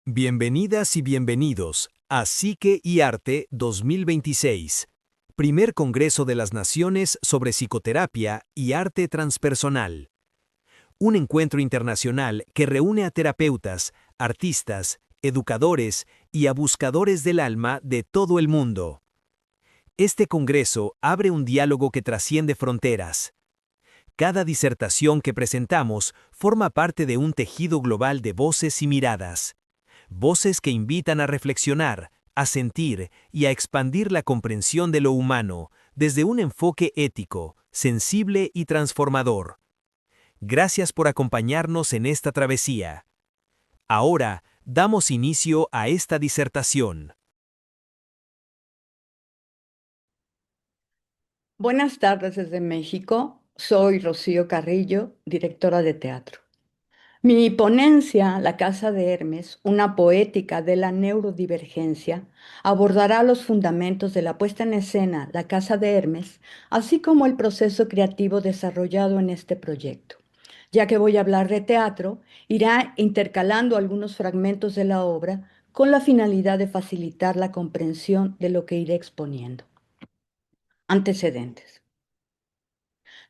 Bienvenidas y bienvenidos a Psique y Arte 2026, primer Congreso de las Naciones sobre Psicoterapia y Arte Transpersonal. Un encuentro internacional que reúne a terapeutas, artistas, educadores y a buscadores del alma de todo el mundo. Este congreso abre un diálogo que trasciende fronteras. Cada disertación que presentamos forma parte de un tejido global de voces y miradas. Voces que invitan a reflexionar, a sentir y a expandir la comprensión de lo humano desde un enfoque ético, sensible y transformador. Gracias por acompañarnos en esta travesía. Ahora, damos inicio a esta disertación. Buenas tardes desde México. Soy Rocío Carrillo, directora de teatro. Mi ponencia, La Casa de Hermes, una poética de la neurodivergencia, abordará los fundamentos de la puesta en escena La Casa de Hermes, así como el proceso creativo desarrollado en este proyecto. Ya que voy a hablar de teatro, irá intercalando algunos fragmentos de la obra con la finalidad de facilitar la comprensión de lo que iré exponiendo. Antecedentes.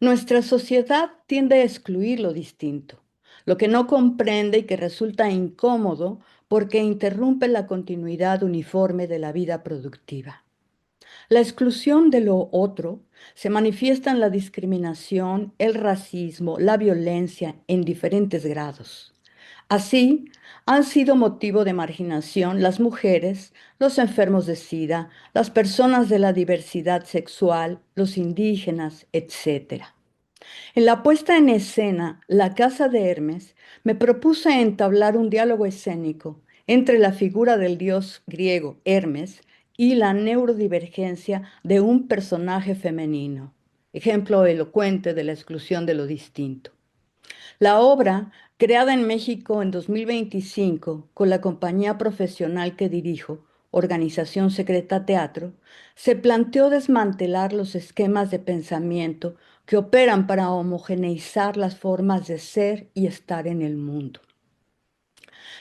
Nuestra sociedad tiende a excluir lo distinto, lo que no comprende y que resulta incómodo porque interrumpe la continuidad uniforme de la vida productiva. La exclusión de lo otro se manifiesta en la discriminación, el racismo, la violencia en diferentes grados. Así, han sido motivo de marginación las mujeres, los enfermos de SIDA, las personas de la diversidad sexual, los indígenas, etc. En la puesta en escena La Casa de Hermes, me propuse entablar un diálogo escénico entre la figura del dios griego Hermes y la neurodivergencia de un personaje femenino, ejemplo elocuente de la exclusión de lo distinto. La obra, creada en México en 2025 con la compañía profesional que dirijo, Organización Secreta Teatro, se planteó desmantelar los esquemas de pensamiento que operan para homogeneizar las formas de ser y estar en el mundo.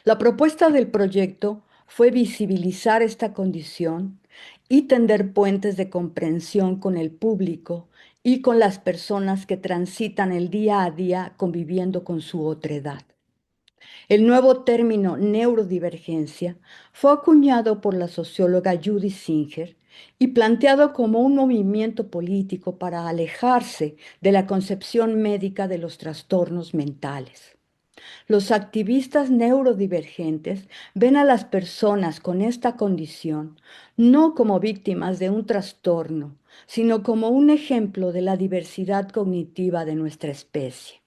La propuesta del proyecto fue visibilizar esta condición y tender puentes de comprensión con el público y con las personas que transitan el día a día conviviendo con su otredad. El nuevo término neurodivergencia fue acuñado por la socióloga Judith Singer y planteado como un movimiento político para alejarse de la concepción médica de los trastornos mentales. Los activistas neurodivergentes ven a las personas con esta condición no como víctimas de un trastorno, sino como un ejemplo de la diversidad cognitiva de nuestra especie.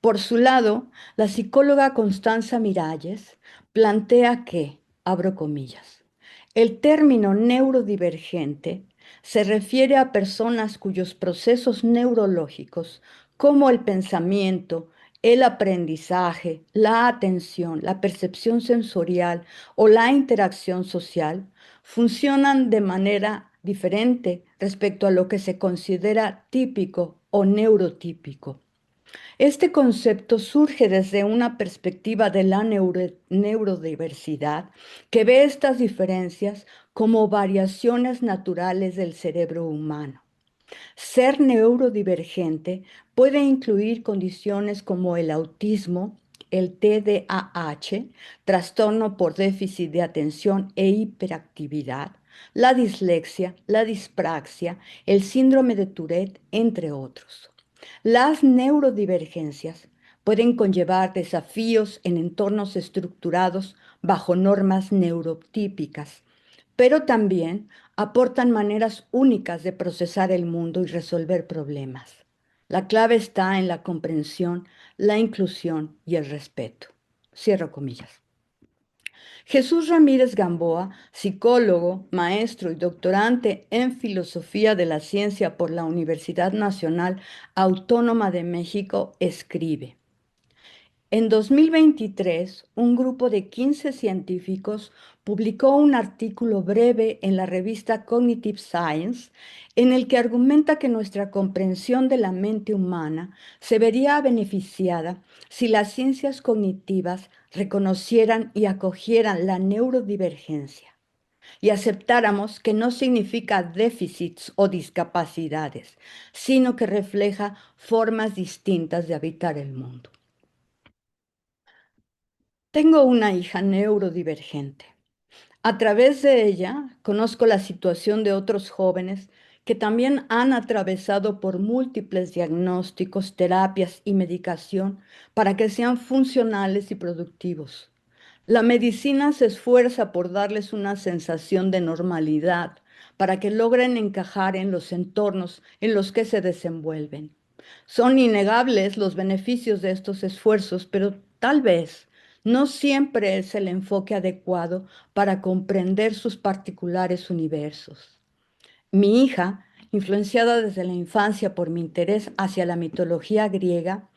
Por su lado, la psicóloga Constanza Miralles plantea que, abro comillas, el término neurodivergente se refiere a personas cuyos procesos neurológicos, como el pensamiento, el aprendizaje, la atención, la percepción sensorial o la interacción social, funcionan de manera diferente respecto a lo que se considera típico o neurotípico. Este concepto surge desde una perspectiva de la neurodiversidad que ve estas diferencias como variaciones naturales del cerebro humano. Ser neurodivergente puede incluir condiciones como el autismo, el TDAH, trastorno por déficit de atención e hiperactividad, la dislexia, la dispraxia, el síndrome de Tourette, entre otros. Las neurodivergencias pueden conllevar desafíos en entornos estructurados bajo normas neurotípicas, pero también aportan maneras únicas de procesar el mundo y resolver problemas. La clave está en la comprensión, la inclusión y el respeto. Cierro comillas. Jesús Ramírez Gamboa, psicólogo, maestro y doctorante en Filosofía de la Ciencia por la Universidad Nacional Autónoma de México, escribe: En 2023, un grupo de 15 científicos publicó un artículo breve en la revista Cognitive Science en el que argumenta que nuestra comprensión de la mente humana se vería beneficiada si las ciencias cognitivas reconocieran y acogieran la neurodivergencia y aceptáramos que no significa déficits o discapacidades, sino que refleja formas distintas de habitar el mundo. Tengo una hija neurodivergente. A través de ella conozco la situación de otros jóvenes que también han atravesado por múltiples diagnósticos, terapias y medicación para que sean funcionales y productivos. La medicina se esfuerza por darles una sensación de normalidad para que logren encajar en los entornos en los que se desenvuelven. Son innegables los beneficios de estos esfuerzos, pero tal vez no siempre es el enfoque adecuado para comprender sus particulares universos. Mi hija, influenciada desde la infancia por mi interés hacia la mitología griega,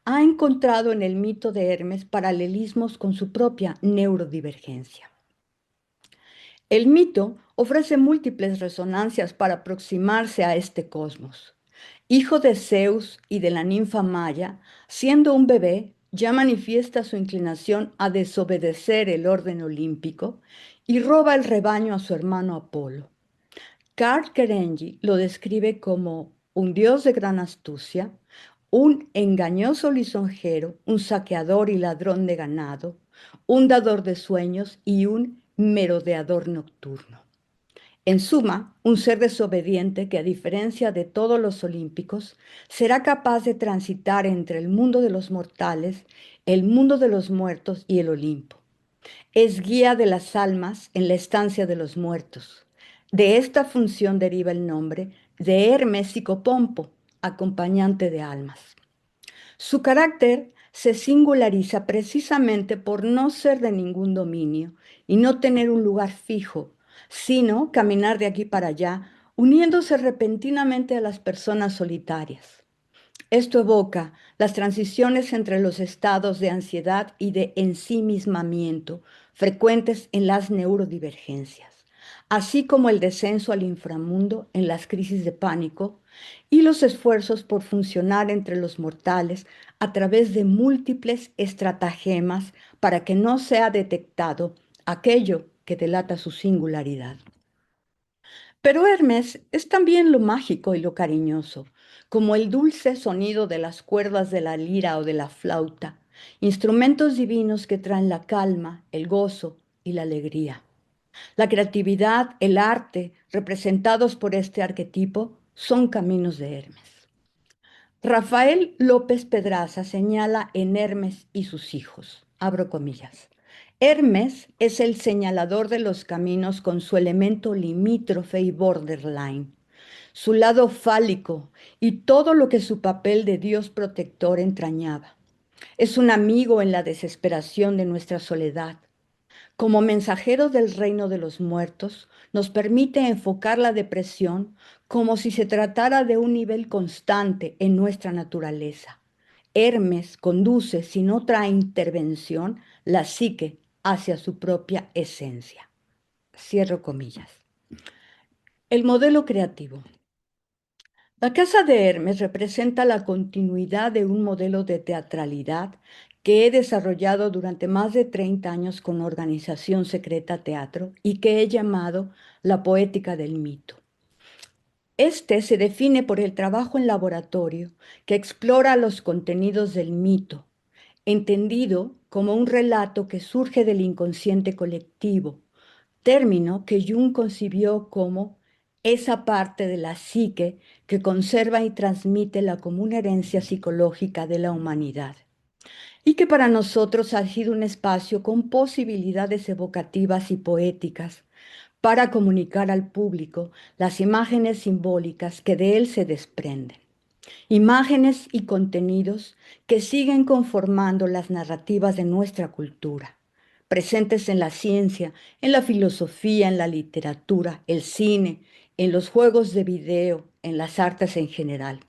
ha encontrado en el mito de Hermes paralelismos con su propia neurodivergencia. El mito ofrece múltiples resonancias para aproximarse a este cosmos. Hijo de Zeus y de la ninfa Maya, siendo un bebé, ya manifiesta su inclinación a desobedecer el orden olímpico y roba el rebaño a su hermano Apolo. Karl Kerenyi lo describe como un dios de gran astucia, un engañoso lisonjero, un saqueador y ladrón de ganado, un dador de sueños y un merodeador nocturno. En suma, un ser desobediente que, a diferencia de todos los olímpicos, será capaz de transitar entre el mundo de los mortales, el mundo de los muertos y el Olimpo. Es guía de las almas en la estancia de los muertos. De esta función deriva el nombre de Hermes Psicopompo, acompañante de almas. Su carácter se singulariza precisamente por no ser de ningún dominio y no tener un lugar fijo, sino caminar de aquí para allá, uniéndose repentinamente a las personas solitarias. Esto evoca las transiciones entre los estados de ansiedad y de ensimismamiento frecuentes en las neurodivergencias, así como el descenso al inframundo en las crisis de pánico y los esfuerzos por funcionar entre los mortales a través de múltiples estratagemas para que no sea detectado aquello que delata su singularidad. Pero Hermes es también lo mágico y lo cariñoso, como el dulce sonido de las cuerdas de la lira o de la flauta, instrumentos divinos que traen la calma, el gozo y la alegría. La creatividad, el arte, representados por este arquetipo, son caminos de Hermes. Rafael López Pedraza señala en Hermes y sus hijos, abro comillas. Hermes es el señalador de los caminos con su elemento limítrofe y borderline, su lado fálico y todo lo que su papel de Dios protector entrañaba. Es un amigo en la desesperación de nuestra soledad. Como mensajero del reino de los muertos, nos permite enfocar la depresión como si se tratara de un nivel constante en nuestra naturaleza. Hermes conduce, sin otra intervención, la psique hacia su propia esencia. Cierro comillas. El modelo creativo. La casa de Hermes representa la continuidad de un modelo de teatralidad que he desarrollado durante más de 30 años con Organización Secreta Teatro y que he llamado la poética del mito. Este se define por el trabajo en laboratorio que explora los contenidos del mito, entendido como un relato que surge del inconsciente colectivo, término que Jung concibió como esa parte de la psique que conserva y transmite la común herencia psicológica de la humanidad, y que para nosotros ha sido un espacio con posibilidades evocativas y poéticas para comunicar al público las imágenes simbólicas que de él se desprenden. Imágenes y contenidos que siguen conformando las narrativas de nuestra cultura, presentes en la ciencia, en la filosofía, en la literatura, el cine, en los juegos de video, en las artes en general.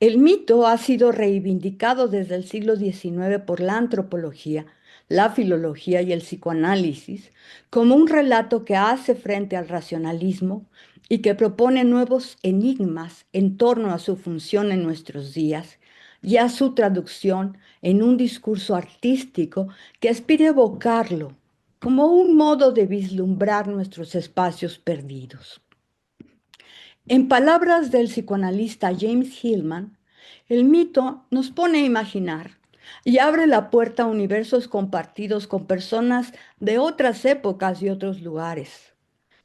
El mito ha sido reivindicado desde el siglo XIX por la antropología, la filología y el psicoanálisis como un relato que hace frente al racionalismo y que propone nuevos enigmas en torno a su función en nuestros días y a su traducción en un discurso artístico que aspire a evocarlo como un modo de vislumbrar nuestros espacios perdidos. En palabras del psicoanalista James Hillman, el mito nos pone a imaginar y abre la puerta a universos compartidos con personas de otras épocas y otros lugares.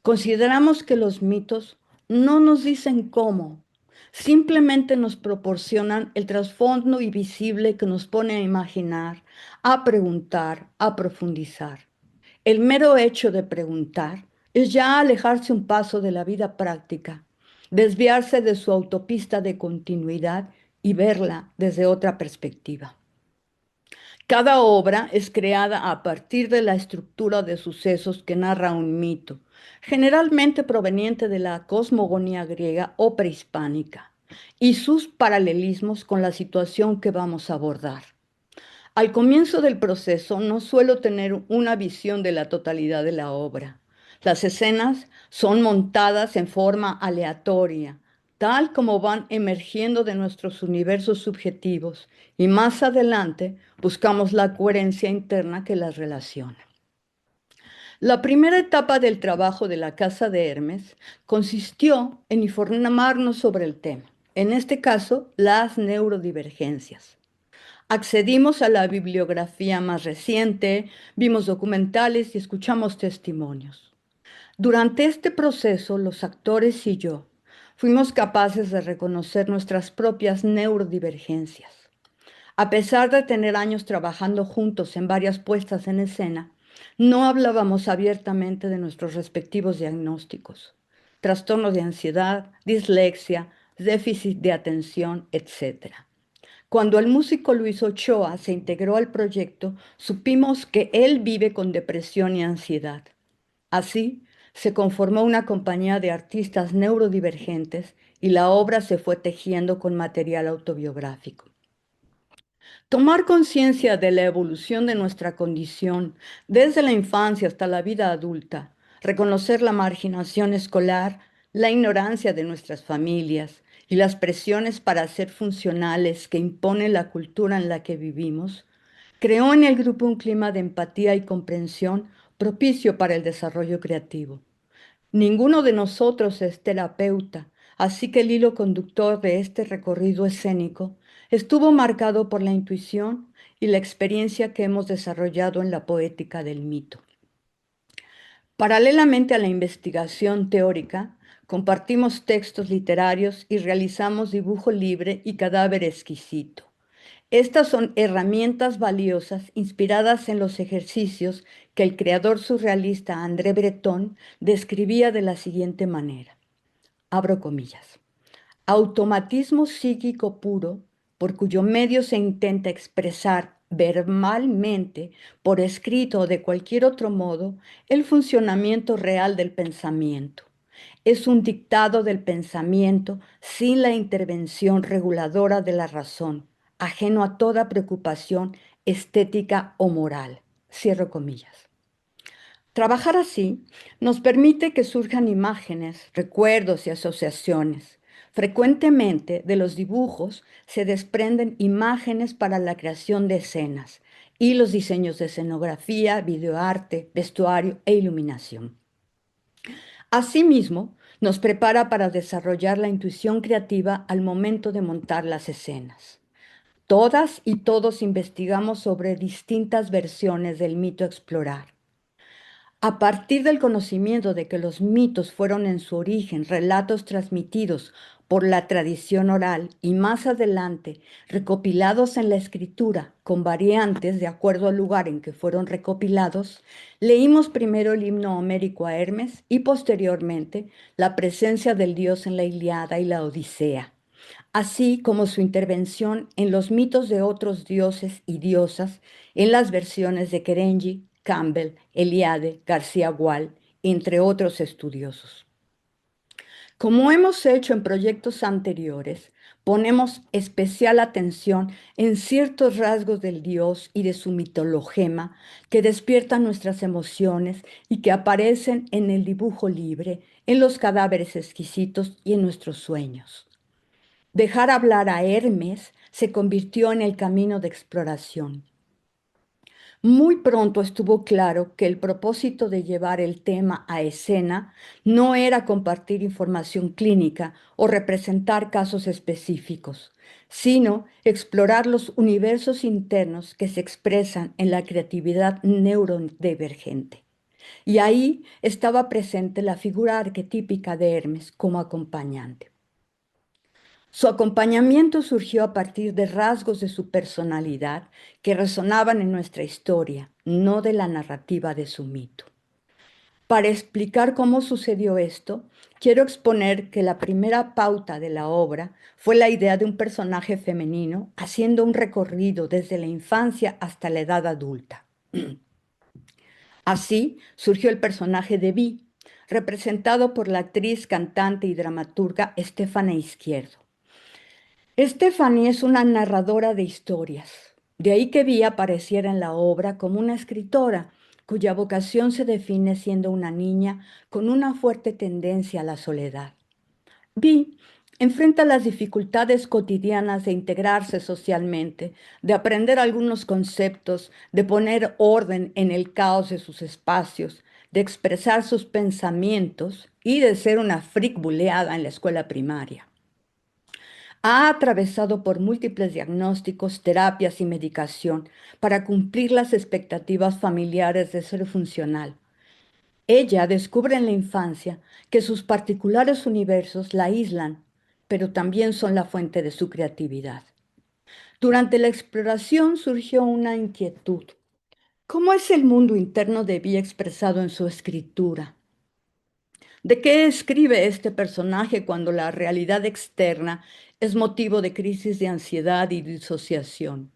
Consideramos que los mitos no nos dicen cómo, simplemente nos proporcionan el trasfondo invisible que nos pone a imaginar, a preguntar, a profundizar. El mero hecho de preguntar es ya alejarse un paso de la vida práctica, desviarse de su autopista de continuidad y verla desde otra perspectiva. Cada obra es creada a partir de la estructura de sucesos que narra un mito, generalmente proveniente de la cosmogonía griega o prehispánica, y sus paralelismos con la situación que vamos a abordar. Al comienzo del proceso no suelo tener una visión de la totalidad de la obra. Las escenas son montadas en forma aleatoria, tal como van emergiendo de nuestros universos subjetivos, y más adelante buscamos la coherencia interna que las relaciona. La primera etapa del trabajo de la Casa de Hermes consistió en informarnos sobre el tema, en este caso, las neurodivergencias. Accedimos a la bibliografía más reciente, vimos documentales y escuchamos testimonios. Durante este proceso, los actores y yo fuimos capaces de reconocer nuestras propias neurodivergencias. A pesar de tener años trabajando juntos en varias puestas en escena, no hablábamos abiertamente de nuestros respectivos diagnósticos: trastorno de ansiedad, dislexia, déficit de atención, etc. Cuando el músico Luis Ochoa se integró al proyecto, supimos que él vive con depresión y ansiedad. Así, se conformó una compañía de artistas neurodivergentes y la obra se fue tejiendo con material autobiográfico. Tomar conciencia de la evolución de nuestra condición desde la infancia hasta la vida adulta, reconocer la marginación escolar, la ignorancia de nuestras familias y las presiones para ser funcionales que impone la cultura en la que vivimos, creó en el grupo un clima de empatía y comprensión propicio para el desarrollo creativo. Ninguno de nosotros es terapeuta, así que el hilo conductor de este recorrido escénico estuvo marcado por la intuición y la experiencia que hemos desarrollado en la poética del mito. Paralelamente a la investigación teórica, compartimos textos literarios y realizamos dibujo libre y cadáver exquisito. Estas son herramientas valiosas inspiradas en los ejercicios que el creador surrealista André Breton describía de la siguiente manera. Abro comillas. Automatismo psíquico puro por cuyo medio se intenta expresar verbalmente, por escrito o de cualquier otro modo, el funcionamiento real del pensamiento. Es un dictado del pensamiento sin la intervención reguladora de la razón, ajeno a toda preocupación estética o moral. Cierro comillas. Trabajar así nos permite que surjan imágenes, recuerdos y asociaciones. Frecuentemente de los dibujos se desprenden imágenes para la creación de escenas y los diseños de escenografía, videoarte, vestuario e iluminación. Asimismo, nos prepara para desarrollar la intuición creativa al momento de montar las escenas. Todas y todos investigamos sobre distintas versiones del mito a explorar. A partir del conocimiento de que los mitos fueron en su origen relatos transmitidos por la tradición oral y más adelante recopilados en la escritura con variantes de acuerdo al lugar en que fueron recopilados, leímos primero el himno homérico a Hermes y posteriormente la presencia del dios en la Ilíada y la Odisea, así como su intervención en los mitos de otros dioses y diosas en las versiones de Kerenji, Campbell, Eliade, García Gual, entre otros estudiosos. Como hemos hecho en proyectos anteriores, ponemos especial atención en ciertos rasgos del dios y de su mitologema que despiertan nuestras emociones y que aparecen en el dibujo libre, en los cadáveres exquisitos y en nuestros sueños. Dejar hablar a Hermes se convirtió en el camino de exploración. Muy pronto estuvo claro que el propósito de llevar el tema a escena no era compartir información clínica o representar casos específicos, sino explorar los universos internos que se expresan en la creatividad neurodivergente. Y ahí estaba presente la figura arquetípica de Hermes como acompañante. Su acompañamiento surgió a partir de rasgos de su personalidad que resonaban en nuestra historia, no de la narrativa de su mito. Para explicar cómo sucedió esto, quiero exponer que la primera pauta de la obra fue la idea de un personaje femenino haciendo un recorrido desde la infancia hasta la edad adulta. Así surgió el personaje de Vi, representado por la actriz, cantante y dramaturga Estefana Izquierdo. Stephanie es una narradora de historias. De ahí que Vi apareciera en la obra como una escritora cuya vocación se define siendo una niña con una fuerte tendencia a la soledad. Vi enfrenta las dificultades cotidianas de integrarse socialmente, de aprender algunos conceptos, de poner orden en el caos de sus espacios, de expresar sus pensamientos y de ser una freak buleada en la escuela primaria. Ha atravesado por múltiples diagnósticos, terapias y medicación para cumplir las expectativas familiares de ser funcional. Ella descubre en la infancia que sus particulares universos la aíslan, pero también son la fuente de su creatividad. Durante la exploración surgió una inquietud. ¿Cómo es el mundo interno de Vi expresado en su escritura? ¿De qué escribe este personaje cuando la realidad externa es motivo de crisis de ansiedad y disociación?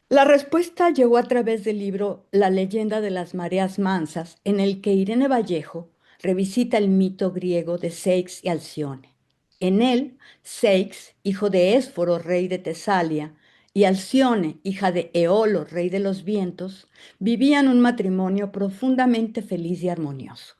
La respuesta llegó a través del libro La leyenda de las mareas mansas, en el que Irene Vallejo revisita el mito griego de Ceyx y Alcione. En él, Ceyx, hijo de Ésforo, rey de Tesalia, y Alcione, hija de Eolo, rey de los vientos, vivían un matrimonio profundamente feliz y armonioso.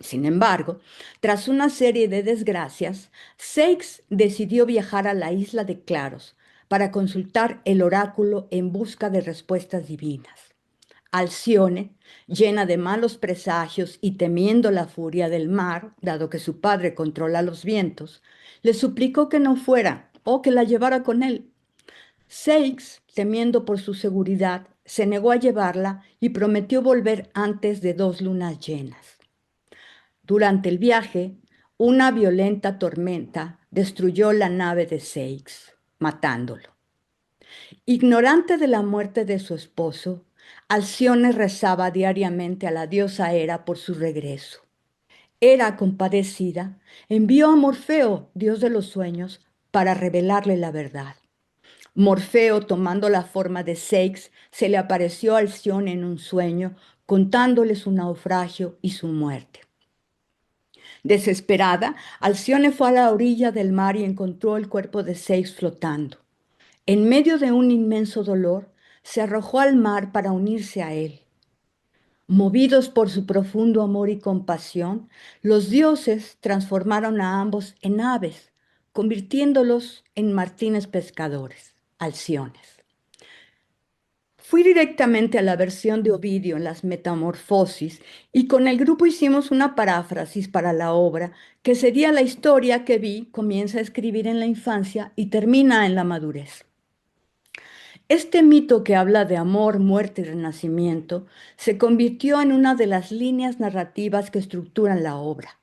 Sin embargo, tras una serie de desgracias, Seix decidió viajar a la isla de Claros para consultar el oráculo en busca de respuestas divinas. Alcione, llena de malos presagios y temiendo la furia del mar, dado que su padre controla los vientos, le suplicó que no fuera o que la llevara con él. Seix, temiendo por su seguridad, se negó a llevarla y prometió volver antes de 2 lunas llenas. Durante el viaje, una violenta tormenta destruyó la nave de Seix, matándolo. Ignorante de la muerte de su esposo, Alcione rezaba diariamente a la diosa Hera por su regreso. Hera, compadecida, envió a Morfeo, dios de los sueños, para revelarle la verdad. Morfeo, tomando la forma de Seix, se le apareció a Alcione en un sueño, contándole su naufragio y su muerte. Desesperada, Alcione fue a la orilla del mar y encontró el cuerpo de Seix flotando. En medio de un inmenso dolor, se arrojó al mar para unirse a él. Movidos por su profundo amor y compasión, los dioses transformaron a ambos en aves, convirtiéndolos en martines pescadores, alciones. Fui directamente a la versión de Ovidio en las Metamorfosis y con el grupo hicimos una paráfrasis para la obra, que sería la historia que Vi comienza a escribir en la infancia y termina en la madurez. Este mito que habla de amor, muerte y renacimiento se convirtió en una de las líneas narrativas que estructuran la obra.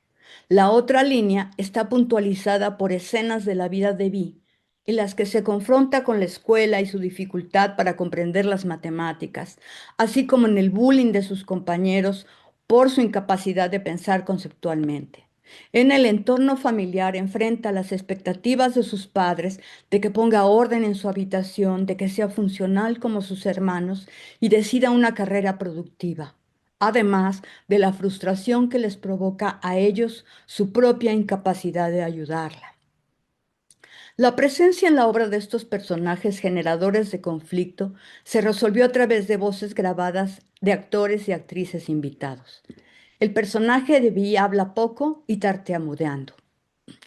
La otra línea está puntualizada por escenas de la vida de Vi, en las que se confronta con la escuela y su dificultad para comprender las matemáticas, así como en el bullying de sus compañeros por su incapacidad de pensar conceptualmente. En el entorno familiar enfrenta las expectativas de sus padres de que ponga orden en su habitación, de que sea funcional como sus hermanos y decida una carrera productiva, además de la frustración que les provoca a ellos su propia incapacidad de ayudarla. La presencia en la obra de estos personajes generadores de conflicto se resolvió a través de voces grabadas de actores y actrices invitados. El personaje de Vi habla poco y tartamudeando,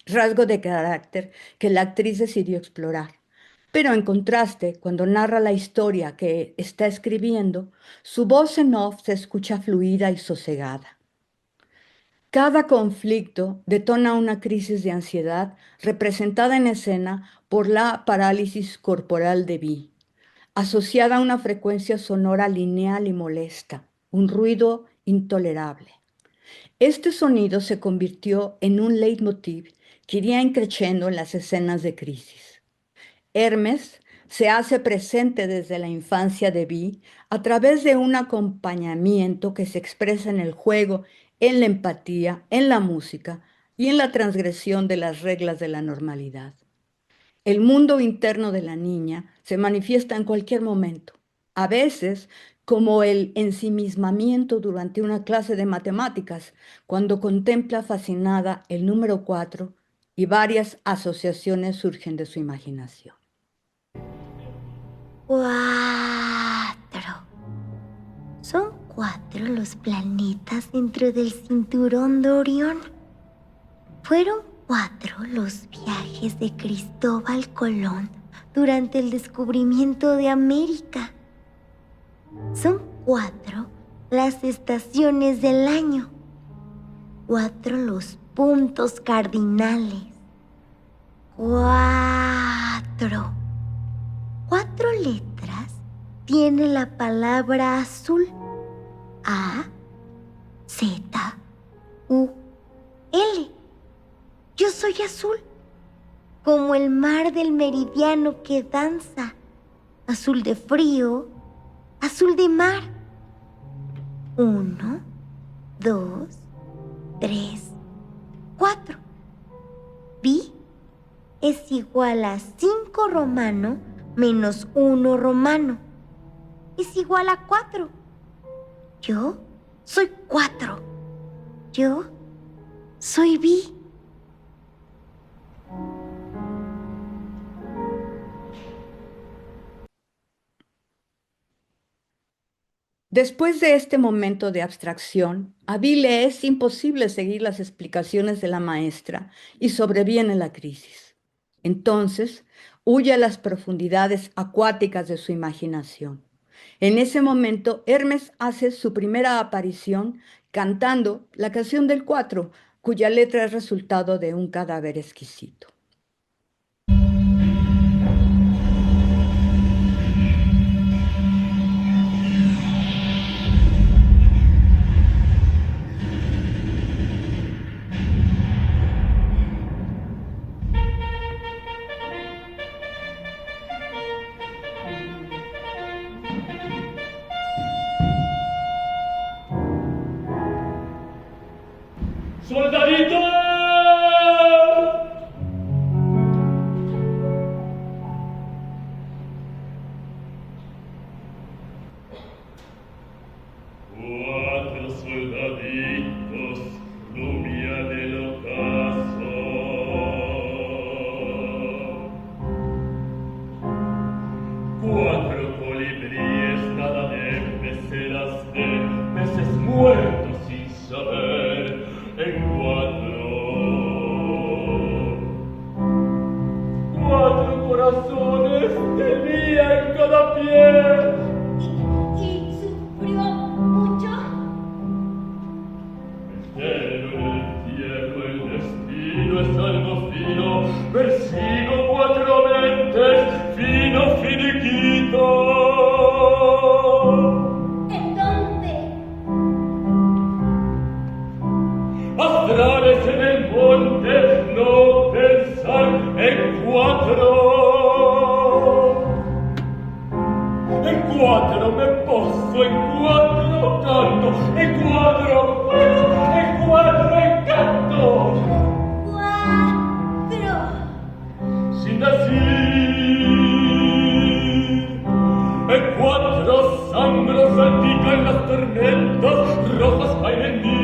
rasgo de carácter que la actriz decidió explorar. Pero en contraste, cuando narra la historia que está escribiendo, su voz en off se escucha fluida y sosegada. Cada conflicto detona una crisis de ansiedad representada en escena por la parálisis corporal de Vi, asociada a una frecuencia sonora lineal y molesta, un ruido intolerable. Este sonido se convirtió en un leitmotiv que iría increciendo en las escenas de crisis. Hermes se hace presente desde la infancia de Vi a través de un acompañamiento que se expresa en el juego, en la empatía, en la música y en la transgresión de las reglas de la normalidad. El mundo interno de la niña se manifiesta en cualquier momento, a veces como el ensimismamiento durante una clase de matemáticas, cuando contempla fascinada el número 4 y varias asociaciones surgen de su imaginación. 4. Son 4 los planetas dentro del cinturón de Orión. Fueron 4 los viajes de Cristóbal Colón durante el descubrimiento de América. Son 4 las estaciones del año. 4 los puntos cardinales. 4. 4 letras tiene la palabra azul. A, Z, U, L. Yo soy azul, como el mar del meridiano que danza. Azul de frío, azul de mar. 1, 2, 3, 4. Vi es igual a 5 romano menos 1 romano. Es igual a 4. Yo soy 4. Yo soy Vi. Después de este momento de abstracción, a Vi le es imposible seguir las explicaciones de la maestra y sobreviene la crisis. Entonces, huye a las profundidades acuáticas de su imaginación. En ese momento, Hermes hace su primera aparición cantando la canción del 4, cuya letra es resultado de un cadáver exquisito. ¡Soldadito! Cuatro soldaditos, rubia del ocaso. Cuatro colibríes, nada de peceras de peces muertos sin saber. En 4 corazones tenía en cada pie. ¿Y sufrió mucho? Pero en el cielo el destino es algo fino. Persigo 4 mentes, fino finiquito. ¿En dónde? Astrales en el monte, no pensar en 4. En 4 me poso, en 4 canto, en 4 juego, en 4 encanto. 4. Sin decir, en 4 sangro salpican las tormentas, rojas caen en mí.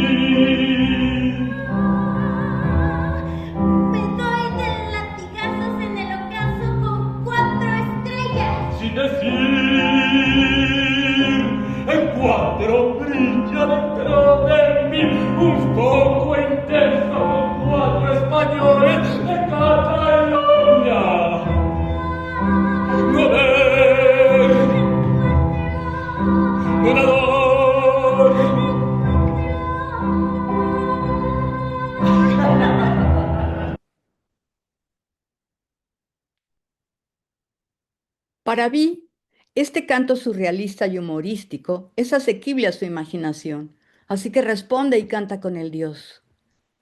Me doy de latigazos en el quattro brilla dentro de mí un fuoco intenso con quattro españoles de Cataluña. Goder, godador. Para Vi, este canto surrealista y humorístico es asequible a su imaginación, así que responde y canta con el dios.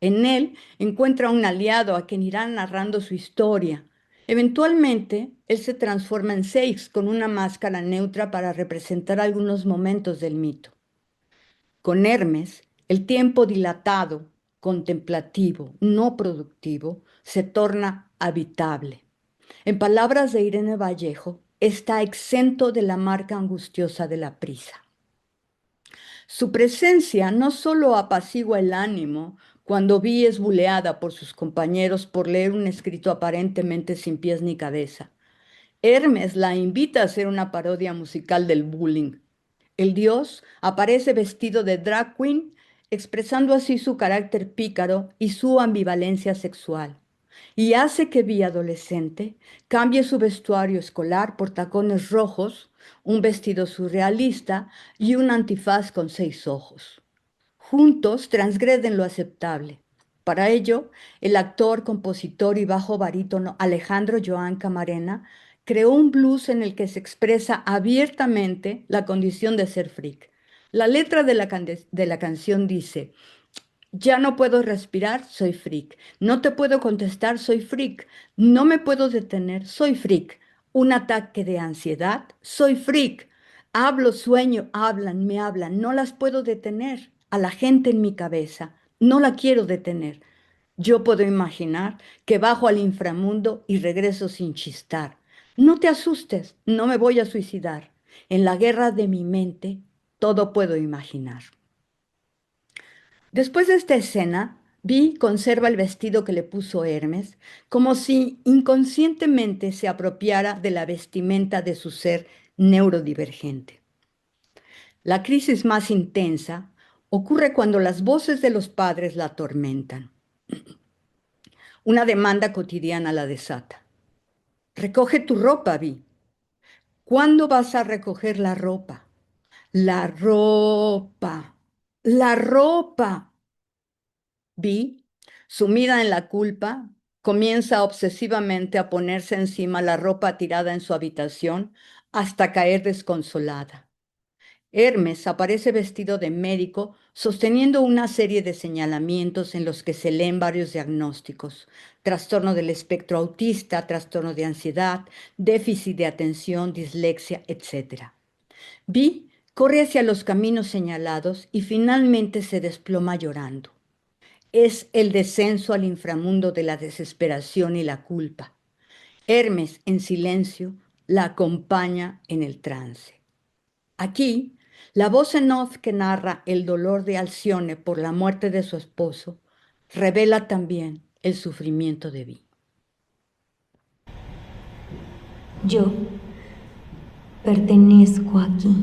En él encuentra un aliado a quien irá narrando su historia. Eventualmente, él se transforma en Seix con una máscara neutra para representar algunos momentos del mito. Con Hermes, el tiempo dilatado, contemplativo, no productivo, se torna habitable. En palabras de Irene Vallejo, está exento de la marca angustiosa de la prisa. Su presencia no solo apacigua el ánimo cuando Vi es buleada por sus compañeros por leer un escrito aparentemente sin pies ni cabeza. Hermes la invita a hacer una parodia musical del bullying. El dios aparece vestido de drag queen, expresando así su carácter pícaro y su ambivalencia sexual, y hace que Vi adolescente cambie su vestuario escolar por tacones rojos, un vestido surrealista y un antifaz con 6 ojos. Juntos transgreden lo aceptable. Para ello, el actor, compositor y bajo barítono Alejandro Joan Camarena creó un blues en el que se expresa abiertamente la condición de ser freak. La letra de la canción dice: ya no puedo respirar, soy freak. No te puedo contestar, soy freak. No me puedo detener, soy freak. Un ataque de ansiedad, soy freak. Hablo, sueño, hablan, me hablan. No las puedo detener. A la gente en mi cabeza, no la quiero detener. Yo puedo imaginar que bajo al inframundo y regreso sin chistar. No te asustes, no me voy a suicidar. En la guerra de mi mente, todo puedo imaginar. Después de esta escena, Vi conserva el vestido que le puso Hermes, como si inconscientemente se apropiara de la vestimenta de su ser neurodivergente. La crisis más intensa ocurre cuando las voces de los padres la atormentan. Una demanda cotidiana la desata. Recoge tu ropa, Vi. ¿Cuándo vas a recoger la ropa? La ropa. La ropa. Vi, sumida en la culpa, comienza obsesivamente a ponerse encima la ropa tirada en su habitación hasta caer desconsolada. Hermes aparece vestido de médico, sosteniendo una serie de señalamientos en los que se leen varios diagnósticos: trastorno del espectro autista, trastorno de ansiedad, déficit de atención, dislexia, etc. Vi corre hacia los caminos señalados y finalmente se desploma llorando. Es el descenso al inframundo de la desesperación y la culpa. Hermes, en silencio, la acompaña en el trance. Aquí, la voz en off que narra el dolor de Alcione por la muerte de su esposo revela también el sufrimiento de Vi. Yo pertenezco aquí,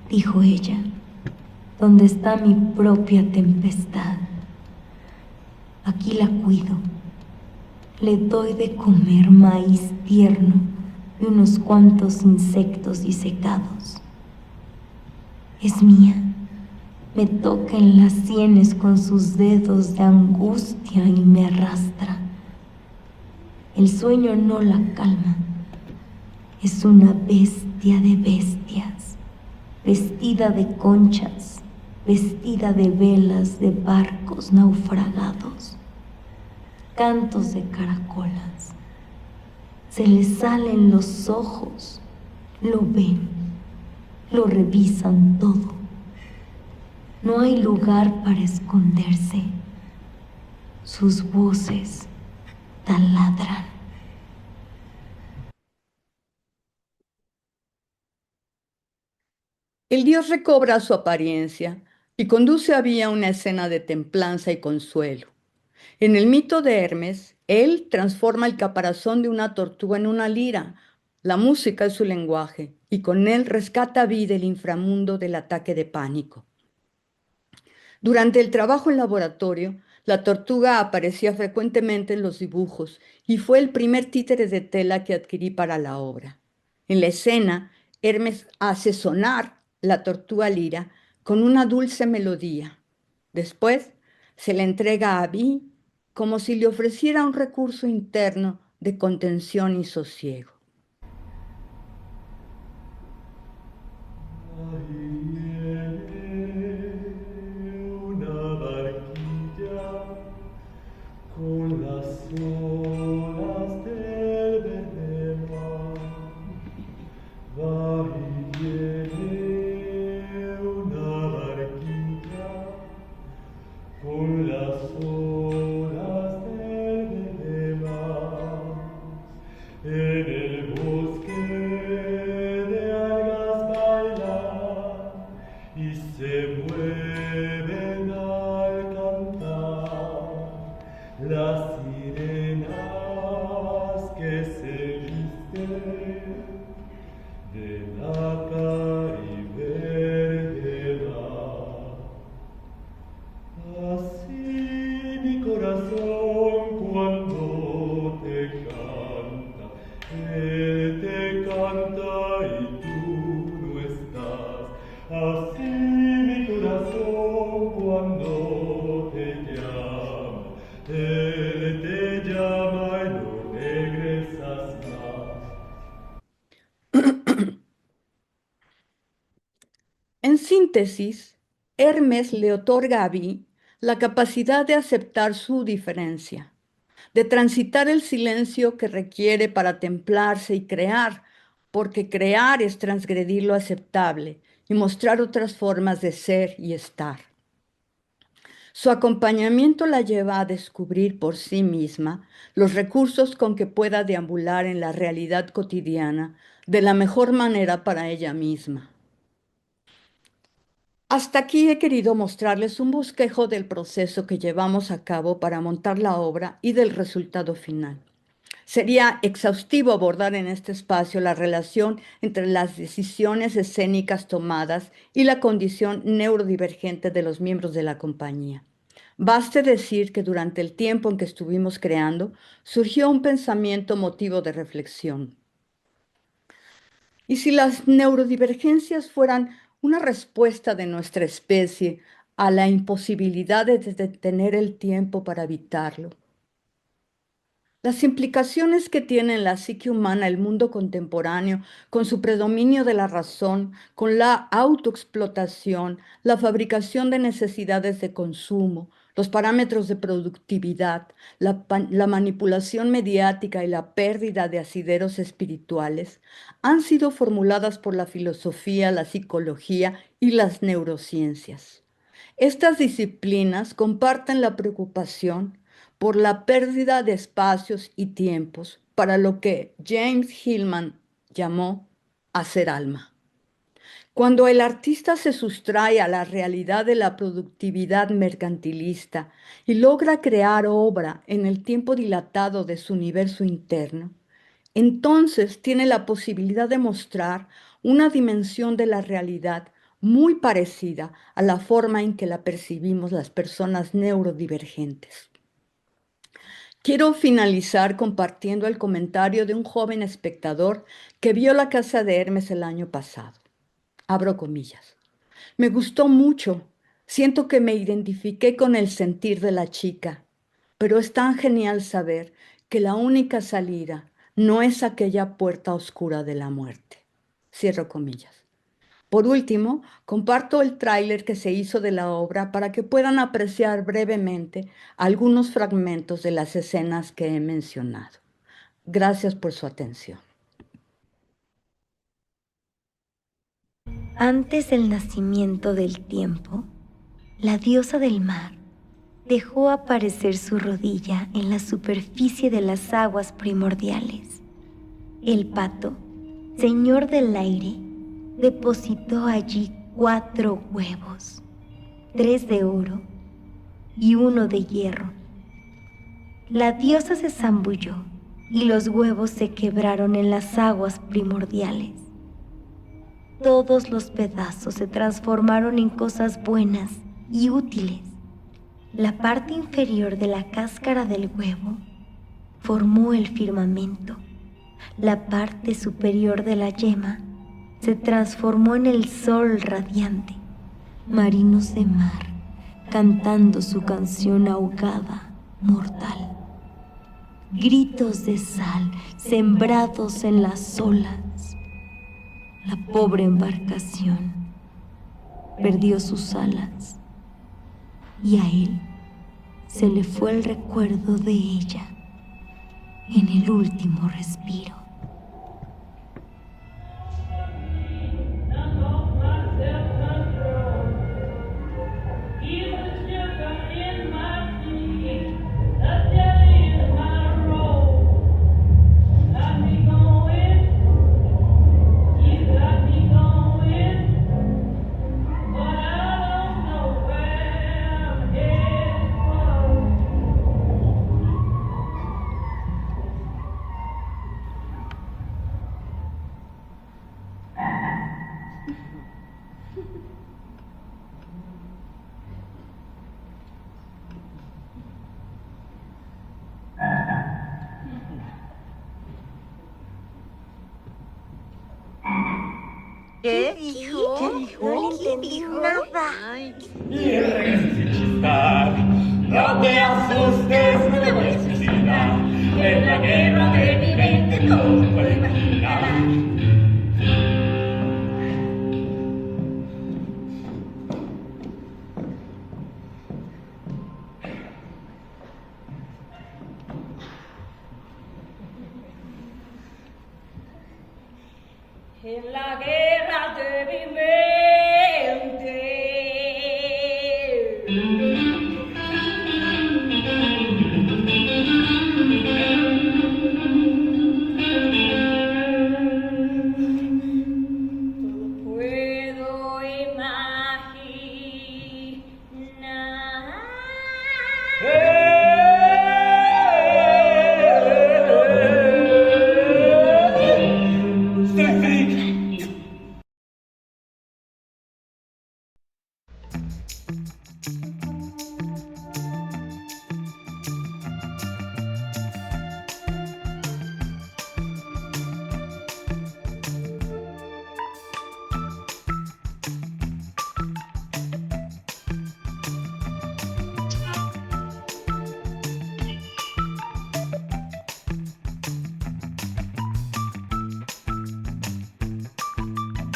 dijo ella, donde está mi propia tempestad. Aquí la cuido. Le doy de comer maíz tierno y unos cuantos insectos disecados. Es mía. Me toca en las sienes con sus dedos de angustia y me arrastra. El sueño no la calma. Es una bestia de bestias, vestida de conchas, vestida de velas de barcos naufragados, cantos de caracolas. Se le salen los ojos, lo ven, lo revisan todo. No hay lugar para esconderse. Sus voces taladran. El dios recobra su apariencia y conduce a Vi a una escena de templanza y consuelo. En el mito de Hermes, él transforma el caparazón de una tortuga en una lira. La música es su lenguaje y con él rescata a Vi del inframundo del ataque de pánico. Durante el trabajo en laboratorio, la tortuga aparecía frecuentemente en los dibujos y fue el primer títere de tela que adquirí para la obra. En la escena, Hermes hace sonar la tortuga lira con una dulce melodía. Después, se le entrega a Vi como si le ofreciera un recurso interno de contención y sosiego. Con las olas del verde mar, va y viene una barquilla, con las olas del verde mar, en el bosque de algas bailan y se mueven al cantar. Las sirenas que se visten de laca y verde mar. Así mi corazón cuando te canta, él te canta y tú no estás. Así mi corazón cuando te llama, él te llama y no regresas más. En síntesis, Hermes le otorga a Vi la capacidad de aceptar su diferencia, de transitar el silencio que requiere para templarse y crear, porque crear es transgredir lo aceptable y mostrar otras formas de ser y estar. Su acompañamiento la lleva a descubrir por sí misma los recursos con que pueda deambular en la realidad cotidiana de la mejor manera para ella misma. Hasta aquí he querido mostrarles un bosquejo del proceso que llevamos a cabo para montar la obra y del resultado final. Sería exhaustivo abordar en este espacio la relación entre las decisiones escénicas tomadas y la condición neurodivergente de los miembros de la compañía. Baste decir que durante el tiempo en que estuvimos creando, surgió un pensamiento motivo de reflexión. ¿Y si las neurodivergencias fueran una respuesta de nuestra especie a la imposibilidad de detener el tiempo para evitarlo? Las implicaciones que tiene en la psique humana el mundo contemporáneo, con su predominio de la razón, con la autoexplotación, la fabricación de necesidades de consumo, los parámetros de productividad, la manipulación mediática y la pérdida de asideros espirituales, han sido formuladas por la filosofía, la psicología y las neurociencias. Estas disciplinas comparten la preocupación por la pérdida de espacios y tiempos para lo que James Hillman llamó hacer alma. Cuando el artista se sustrae a la realidad de la productividad mercantilista y logra crear obra en el tiempo dilatado de su universo interno, entonces tiene la posibilidad de mostrar una dimensión de la realidad muy parecida a la forma en que la percibimos las personas neurodivergentes. Quiero finalizar compartiendo el comentario de un joven espectador que vio la casa de Hermes el año pasado. Abro comillas. Me gustó mucho. Siento que me identifiqué con el sentir de la chica, pero es tan genial saber que la única salida no es aquella puerta oscura de la muerte. Cierro comillas. Por último, comparto el tráiler que se hizo de la obra para que puedan apreciar brevemente algunos fragmentos de las escenas que he mencionado. Gracias por su atención. Antes del nacimiento del tiempo, la diosa del mar dejó aparecer su rodilla en la superficie de las aguas primordiales. El pato, señor del aire, depositó allí 4 huevos, 3 de oro y 1 de hierro. La diosa se zambulló y los huevos se quebraron en las aguas primordiales. Todos los pedazos se transformaron en cosas buenas y útiles. La parte inferior de la cáscara del huevo formó el firmamento. La parte superior de la yema se transformó en el sol radiante. Marinos de mar, cantando su canción ahogada, mortal. Gritos de sal sembrados en las olas. La pobre embarcación perdió sus alas y a él se le fue el recuerdo de ella en el último respiro. ¿Qué dijo? No le entendí nada. Y resucitar, no te asustes,